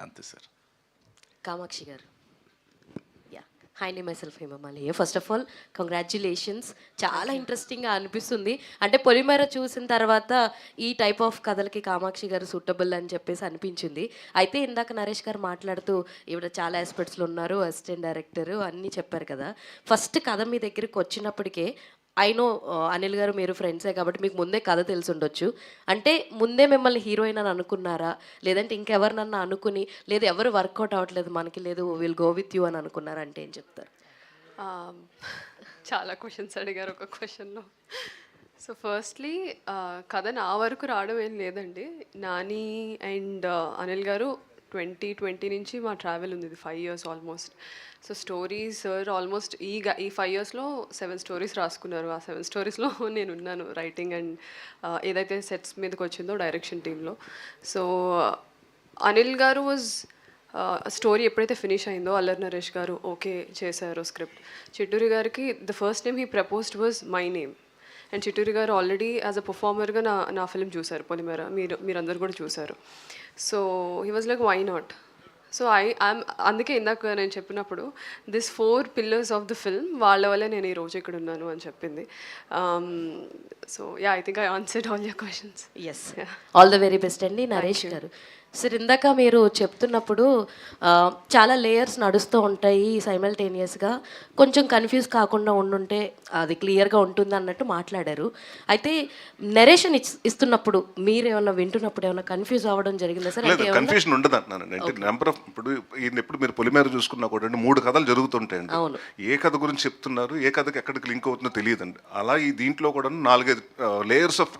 అంతే సార్. కామాక్షి గారు. Yeah, hi అండి, myself Hemamalini. First of all congratulations. చాలా ఇంట్రెస్టింగ్గా అనిపిస్తుంది. అంటే పొలిమేర చూసిన తర్వాత ఈ టైప్ ఆఫ్ కథలకి కామాక్షి గారు సూటబుల్ అని చెప్పేసి అనిపించింది. అయితే ఇందాక నరేష్ గారు మాట్లాడుతూ ఈవిడ చాలా ఆస్పెక్ట్స్లో ఉన్నారు, అసిస్టెంట్ డైరెక్టర్ అన్నీ చెప్పారు కదా. ఫస్ట్ కథ మీ దగ్గరికి వచ్చినప్పటికే ఐ నో అనిల్ గారు మీరు ఫ్రెండ్సే కాబట్టి మీకు ముందే కథ తెలిసి ఉండొచ్చు. అంటే ముందే మిమ్మల్ని హీరోయిన్ అని అనుకున్నారా, లేదంటే ఇంకెవరినన్నా అనుకుని, లేదు ఎవరు వర్కౌట్ అవ్వట్లేదు మనకి, లేదు విల్ గో విత్ యూ అని అనుకున్నారా, అంటే ఏం చెప్తారు? చాలా క్వశ్చన్స్ అడిగారు ఒక క్వశ్చన్లో. సో ఫస్ట్లీ కథ నా వరకు రావడం ఏం లేదండి. నాని అండ్ అనిల్ గారు 2020 నుంచి మా ట్రావెల్ ఉంది, ఇది 5 years almost. So stories sir almost ఈ 5 yearsలో 7 stories రాసుకున్నారు. ఆ 7 storiesలో నేను ఉన్నాను రైటింగ్ అండ్ ఏదైతే సెట్స్ మీదకి వచ్చిందో డైరెక్షన్ టీంలో. సో అనిల్ గారు వాజ్ స్టోరీ ఎప్పుడైతే ఫినిష్ అయిందో అల్లరి నరేష్ గారు ఓకే చేశారు స్క్రిప్ట్. చిట్టూరి గారికి the first name he proposed was my name. And Chitturi గారు ఆల్రెడీ యాజ్ అ పర్ఫార్మర్గా నా ఫిల్మ్ చూశారు పొలిమేర, మీరందరూ కూడా చూశారు. So he was like why not. So అందుకే ఇందాక నేను చెప్పినప్పుడు this 4 pillars of the film వాళ్ళ వల్లే నేను ఈరోజు ఇక్కడ ఉన్నాను అని చెప్పింది. So yeah, I think I answered all your questions. Yes, all the very best అండి. నరేష్ గారు, సార్ ఇందాక మీరు చెప్తున్నప్పుడు చాలా లేయర్స్ నడుస్తూ ఉంటాయి సైమల్టేనియస్గా, కొంచెం కన్ఫ్యూజ్ కాకుండా ఉండుంటే అది క్లియర్గా ఉంటుంది అన్నట్టు మాట్లాడారు. అయితే నరేషన్ ఇస్తున్నప్పుడు మీరు ఏమన్నా వింటున్నప్పుడు ఏమన్నా కన్ఫ్యూజ్ అవ్వడం జరిగిందా సార్? లేదు, కన్ఫ్యూజన్ ఉండదు అంటున్నాను. అంటే నెంబర్ ఆఫ్ ఇప్పుడు మీరు పొలిమేర చూసుకున్నా కూడా 3 కథలు జరుగుతుంటాయండి. అవును. ఏ కథ గురించి చెప్తున్నారు, ఏ కథకి ఎక్కడికి లింక్ అవుతుందో తెలియదండి. అలా ఈ దీంట్లో కూడా 4-5 లేయర్స్ ఆఫ్